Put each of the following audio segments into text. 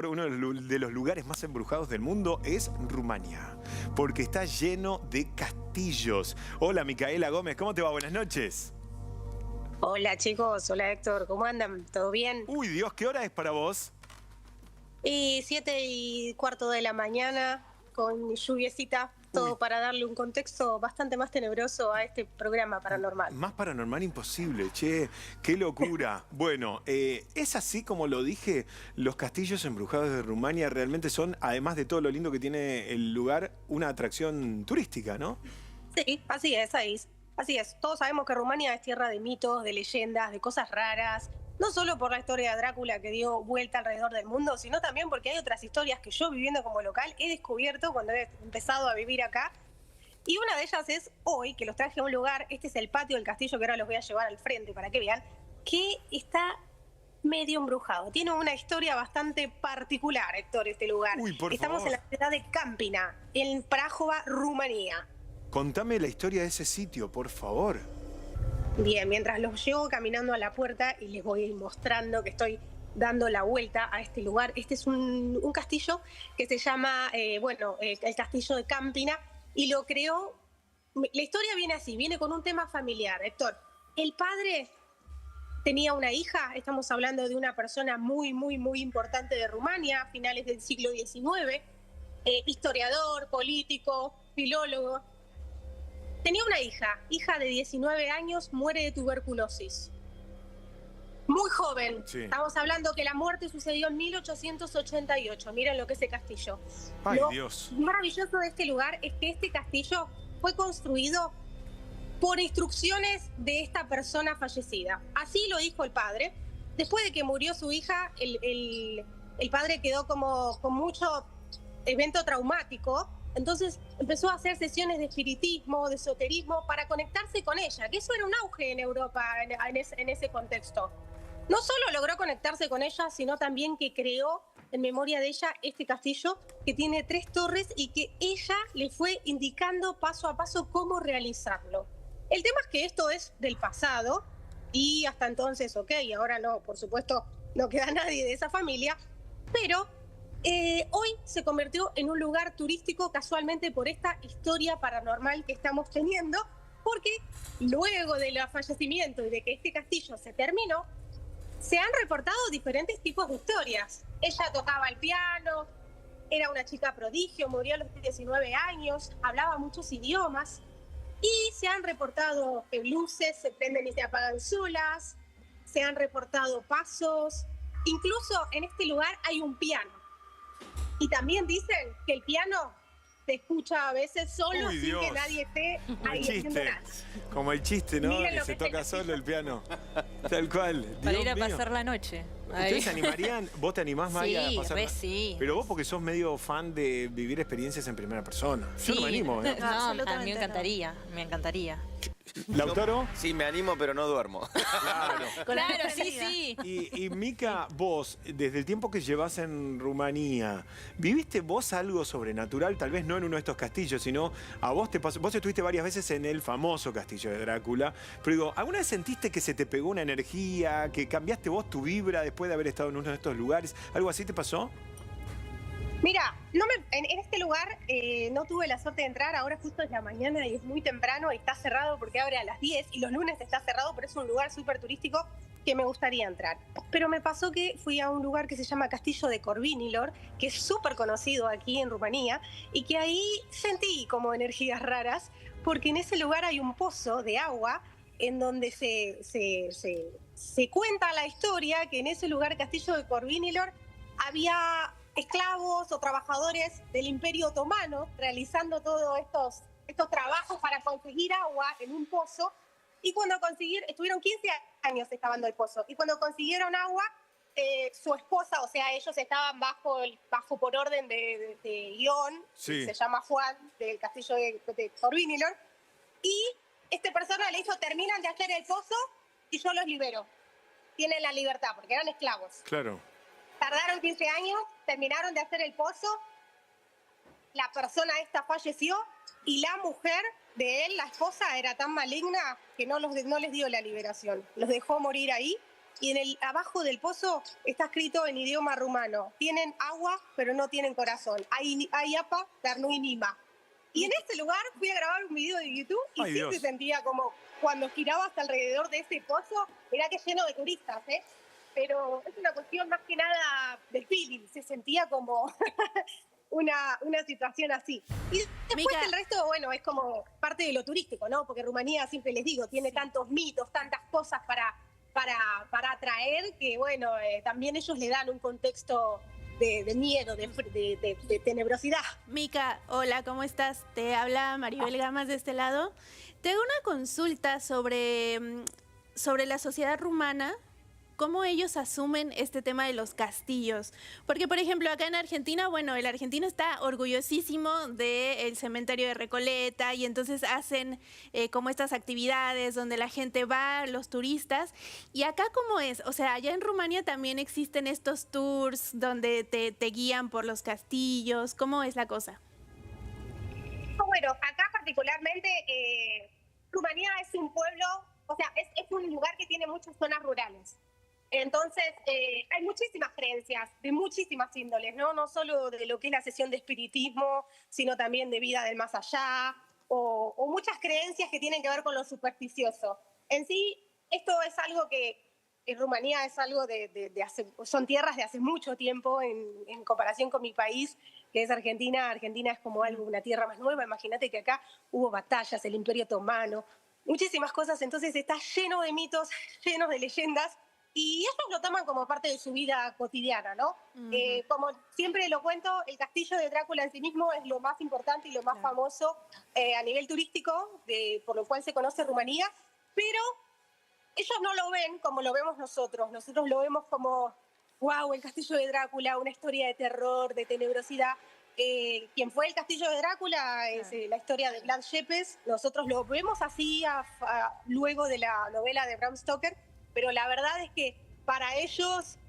Uno de los lugares más embrujados del mundo es Rumania, porque está lleno de castillos. Hola, Micaela Gómez, ¿cómo te va? Buenas noches. Hola chicos, hola Héctor, ¿cómo andan? ¿Todo bien? Uy, Dios, ¿qué hora es para vos? Y 7:15 de la mañana, con lluviecita, Uy, todo para darle un contexto bastante más tenebroso a este programa paranormal. más paranormal imposible, che, qué locura. Bueno, es así como lo dije, los castillos embrujados de Rumania realmente son, además de todo lo lindo que tiene el lugar, una atracción turística, ¿no? Sí, así es, ahí. Así es. Todos sabemos que Rumania es tierra de mitos, de leyendas, de cosas raras. No solo por la historia de Drácula que dio vuelta alrededor del mundo, sino también porque hay otras historias que yo viviendo como local he descubierto cuando he empezado a vivir acá. Y una de ellas es hoy, que los traje a un lugar, este es el patio del castillo que ahora los voy a llevar al frente para que vean, que está medio embrujado. Tiene una historia bastante particular, Héctor, este lugar. Uy, por Estamos en favor, la ciudad de Campina, en Prahova, Rumanía. contame la historia de ese sitio, por favor. Bien, mientras los llevo caminando a la puerta y les voy mostrando que estoy dando la vuelta a este lugar. Este es un castillo que se llama, el castillo de Campina y lo creó. La historia viene así, viene con un tema familiar, Héctor. El padre tenía una hija, estamos hablando de una persona muy, muy, muy importante de Rumania, a finales del siglo XIX, historiador, político, filólogo. Tenía una hija de 19 años, muere de tuberculosis. Muy joven. Sí. Estamos hablando que la muerte sucedió en 1888. Miren lo que es ese castillo. Ay, Lo Dios. maravilloso de este lugar es que este castillo fue construido por instrucciones de esta persona fallecida. Así lo dijo el padre. Después de que murió su hija, el padre quedó como con mucho evento traumático. Entonces empezó a hacer sesiones de espiritismo, de esoterismo, para conectarse con ella, que eso era un auge en Europa en ese contexto. No solo logró conectarse con ella, sino también que creó en memoria de ella este castillo que tiene 3 torres y que ella le fue indicando paso a paso cómo realizarlo. El tema es que esto es del pasado y hasta entonces, ok, ahora no, por supuesto, no queda nadie de esa familia, pero hoy se convirtió en un lugar turístico casualmente por esta historia paranormal que estamos teniendo, porque luego del fallecimiento y de que este castillo se terminó, se han reportado diferentes tipos de historias. Ella tocaba el piano, era una chica prodigio, murió a los 19 años, hablaba muchos idiomas y se han reportado luces, se prenden y se apagan solas, se han reportado pasos, incluso en este lugar hay un piano. Y también dicen que el piano se escucha a veces solo Uy, sin Dios. que nadie esté Como el ahí haciendo chiste, nada. como el chiste, ¿no? Miren Que lo se que es toca el solo castillo. el piano. Tal cual. Para Dios ir a mío. pasar la noche. ¿Ustedes se animarían? ¿Vos te animás, Maya, a Sí, pasar? re sí. Pero vos porque sos medio fan de vivir experiencias en primera persona. Yo Sí. no me animo, ¿eh? No, a mí Absolutamente me no. encantaría, me encantaría. ¿Lautaro? Sí, me animo, pero no duermo. Claro. Claro, sí, sí. Y Mica, vos, desde el tiempo que llevas en Rumanía, ¿viviste vos algo sobrenatural? Tal vez no en uno de estos castillos, sino a vos te pasó. Vos estuviste varias veces en el famoso castillo de Drácula, pero digo, ¿alguna vez sentiste que se te pegó una energía, que cambiaste vos tu vibra después de haber estado en uno de estos lugares? ¿Algo así te pasó? Mira, en este lugar no tuve la suerte de entrar, ahora justo es la mañana y es muy temprano y está cerrado porque abre a las 10 y los lunes está cerrado, pero es un lugar súper turístico que me gustaría entrar. Pero me pasó que fui a un lugar que se llama Castillo de Corvinilor, que es súper conocido aquí en Rumanía, y que ahí sentí como energías raras, porque en ese lugar hay un pozo de agua en donde se cuenta la historia que en ese lugar, Castillo de Corvinilor, había esclavos o trabajadores del Imperio Otomano realizando todos estos trabajos para conseguir agua en un pozo. Y cuando estuvieron 15 años excavando el pozo. Y cuando consiguieron agua, su esposa, o sea, ellos estaban bajo por orden de Ion, Sí. se llama Juan, del castillo de Corvinilor. Y esta persona le dijo, terminan de hacer el pozo y yo los libero. Tienen la libertad, porque eran esclavos. Claro. Tardaron 15 años, terminaron de hacer el pozo, la persona esta falleció y la mujer de él, la esposa, era tan maligna que no les dio la liberación. Los dejó morir ahí y abajo del pozo está escrito en idioma rumano: tienen agua, pero no tienen corazón. Hay apa, darnui nima. Y en ese lugar fui a grabar un video de YouTube y Ay, sí Dios. se sentía como cuando girabas alrededor de ese pozo, mirá que lleno de turistas, ¿eh? Pero es una cuestión más que nada del feeling, se sentía como una situación así. Y después Mica, el resto, bueno, es como parte de lo turístico, ¿no? Porque Rumanía, siempre les digo, tiene tantos mitos, tantas cosas para atraer, que bueno, también ellos le dan un contexto de miedo, de tenebrosidad. Mica, hola, ¿cómo estás? Te habla Maribel Gamas de este lado. Te hago una consulta sobre la sociedad rumana, cómo ellos asumen este tema de los castillos. Porque, por ejemplo, acá en Argentina, bueno, el argentino está orgullosísimo del cementerio de Recoleta y entonces hacen como estas actividades donde la gente va, los turistas. ¿Y acá cómo es? O sea, allá en Rumania también existen estos tours donde te guían por los castillos. ¿Cómo es la cosa? Bueno, acá particularmente, Rumanía es un pueblo, o sea, es un lugar que tiene muchas zonas rurales. Entonces, hay muchísimas creencias de muchísimas índoles, ¿no? No solo de lo que es la sesión de espiritismo, sino también de vida del más allá, o muchas creencias que tienen que ver con lo supersticioso. En sí, esto es algo que en Rumanía es algo son tierras de hace mucho tiempo en comparación con mi país, que es Argentina. Argentina es como algo, una tierra más nueva. Imagínate que acá hubo batallas, el Imperio Otomano, muchísimas cosas. Entonces está lleno de mitos, lleno de leyendas, y ellos lo toman como parte de su vida cotidiana, ¿no? Como siempre lo cuento, el castillo de Drácula en sí mismo es lo más importante y lo más famoso a nivel turístico, por lo cual se conoce Rumanía, pero ellos no lo ven como lo vemos nosotros. Nosotros lo vemos como, wow, el castillo de Drácula, una historia de terror, de tenebrosidad. Quien fue el castillo de Drácula es la historia de Vlad Tepes. Nosotros lo vemos así luego de la novela de Bram Stoker, pero la verdad es que para ellos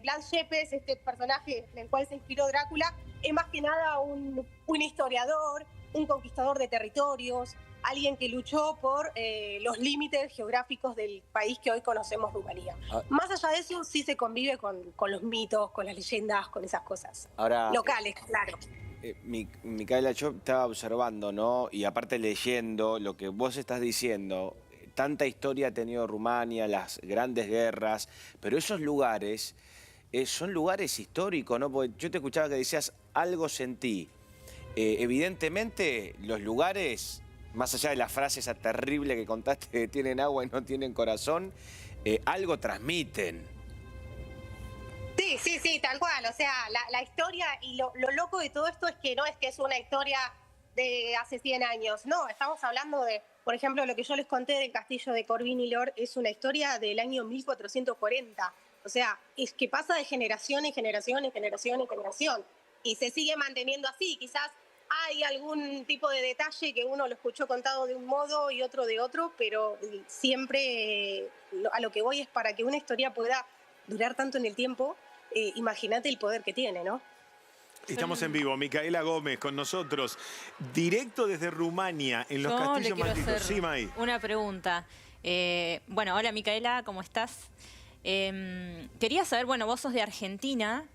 Vlad Tepes, este personaje en el cual se inspiró Drácula, es más que nada un historiador, un conquistador de territorios, alguien que luchó por los límites geográficos del país que hoy conocemos, Rumanía. Más allá de eso, sí se convive con los mitos, con las leyendas, con esas cosas. Ahora, locales, claro. Micaela, yo estaba observando, ¿no? Y aparte leyendo lo que vos estás diciendo, tanta historia ha tenido Rumania, las grandes guerras, pero esos lugares son lugares históricos, ¿no? Porque yo te escuchaba que decías, algo sentí. Evidentemente, los lugares, más allá de la frase esa terrible que contaste, que tienen agua y no tienen corazón, algo transmiten. Sí, tal cual. O sea, la historia y lo loco de todo esto es que no es que es una historia de hace 100 años. No, estamos hablando de, por ejemplo, lo que yo les conté del castillo de Corbin y Lor es una historia del año 1440. O sea, es que pasa de generación en generación en generación en generación. Y se sigue manteniendo así. Quizás hay algún tipo de detalle que uno lo escuchó contado de un modo y otro de otro, pero siempre a lo que voy es para que una historia pueda durar tanto en el tiempo. Imagínate el poder que tiene, ¿no? Estamos en vivo, Micaela Gómez con nosotros, directo desde Rumania, en los castillos malditos. Sí, May. Una pregunta. Bueno, hola Micaela, ¿cómo estás? Quería saber, bueno, vos sos de Argentina.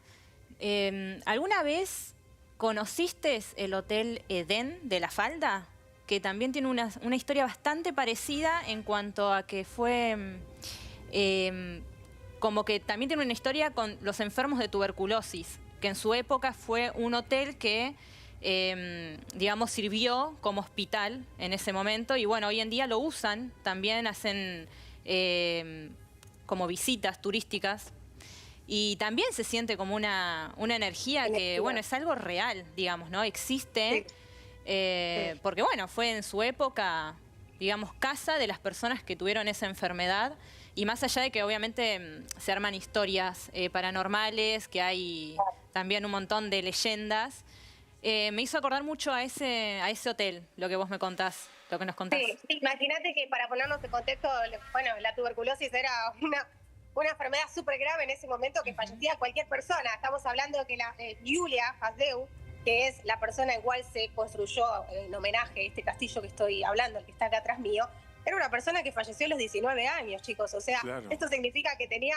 ¿Alguna vez conociste el Hotel Edén de La Falda? Que también tiene una historia bastante parecida en cuanto a que fue... como que también tiene una historia con los enfermos de tuberculosis, que en su época fue un hotel que, digamos, sirvió como hospital en ese momento. Y bueno, hoy en día lo usan, también hacen como visitas turísticas. Y también se siente como una energía que, bueno, es algo real, digamos, ¿no? Existe, porque, bueno, fue en su época, digamos, casa de las personas que tuvieron esa enfermedad. Y más allá de que obviamente se arman historias paranormales, que hay también un montón de leyendas, me hizo acordar mucho a ese hotel, lo que vos me contás, lo que nos contás. Sí, imagínate que para ponernos en contexto, bueno, la tuberculosis era una enfermedad súper grave en ese momento que fallecía cualquier persona. Estamos hablando de que Iulia Hazdeu, que es la persona en cual se construyó en homenaje a este castillo que estoy hablando, el que está acá atrás mío, era una persona que falleció a los 19 años, chicos. O sea, Claro. esto significa que tenía,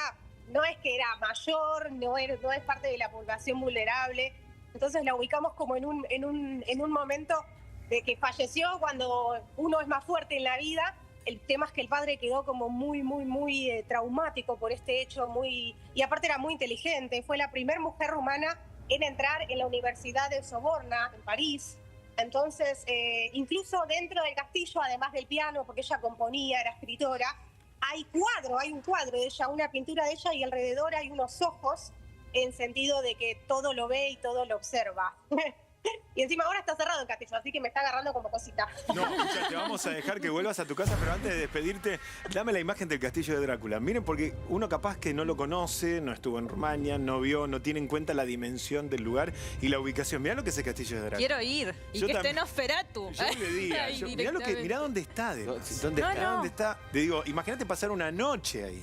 no es que era mayor, no es parte de la población vulnerable. Entonces la ubicamos como en un momento de que falleció cuando uno es más fuerte en la vida. El tema es que el padre quedó como muy traumático por este hecho, y aparte era muy inteligente. Fue la primera mujer rumana en entrar en la Universidad de Soborna, en París. Entonces, incluso dentro del castillo, además del piano, porque ella componía, era escritora, hay un cuadro de ella, una pintura de ella, y alrededor hay unos ojos, en sentido de que todo lo ve y todo lo observa. Y encima ahora está cerrado el castillo, así que me está agarrando como cosita. No, escucha, te vamos a dejar que vuelvas a tu casa, pero antes de despedirte, dame la imagen del castillo de Drácula. Miren, porque uno capaz que no lo conoce, no estuvo en Rumania, no vio, no tiene en cuenta la dimensión del lugar y la ubicación. Mirá lo que es el castillo de Drácula. Quiero ir. Y Yo que esté también. Nosferatu. Yo le diría, Ahí mirá dónde está, además. ¿Dónde No, está? no. ¿Dónde está? Te digo, imagínate pasar una noche ahí,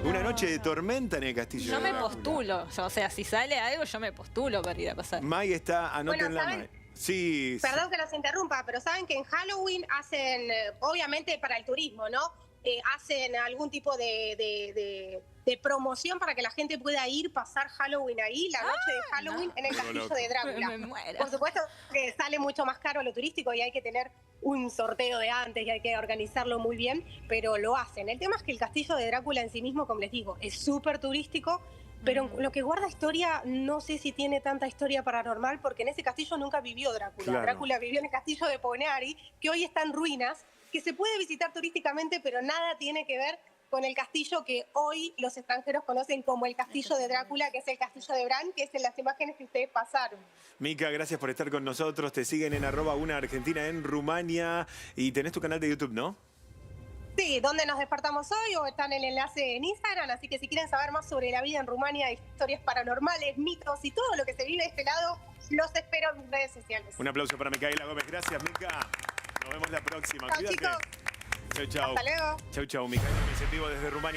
una noche de tormenta en el castillo Yo de me Drácula. postulo. O sea, si sale algo, yo me postulo para ir a pasar. May está, anótenla. Bueno, ¿saben? May. Sí. Perdón que los interrumpa, pero saben que en Halloween hacen, obviamente para el turismo, ¿no? Hacen algún tipo de promoción para que la gente pueda ir, pasar Halloween ahí, la noche de Halloween no. en el castillo loco. de Drácula. Me muero. Por supuesto que sale mucho más caro lo turístico y hay que tener un sorteo de antes y hay que organizarlo muy bien, pero lo hacen. El tema es que el castillo de Drácula en sí mismo, como les digo, es súper turístico. Pero lo que guarda historia, no sé si tiene tanta historia paranormal, porque en ese castillo nunca vivió Drácula. Claro. Drácula vivió en el castillo de Ponari, que hoy está en ruinas, que se puede visitar turísticamente, pero nada tiene que ver con el castillo que hoy los extranjeros conocen como el castillo de Drácula, que es el castillo de Bran, que es en las imágenes que ustedes pasaron. Mica, gracias por estar con nosotros. Te siguen en @unaargentina en Rumania y tenés tu canal de YouTube, ¿no? Sí, ¿dónde nos despertamos hoy? O está en el enlace en Instagram, así que si quieren saber más sobre la vida en Rumania, historias paranormales, mitos y todo lo que se vive de este lado, los espero en mis redes sociales. Un aplauso para Micaela Gómez. Gracias, Mica. Nos vemos la próxima. Chao, Cuídate. chicos. Chau, chau. Hasta luego. Chau, chau. Micaela Gómez en vivo desde Rumania.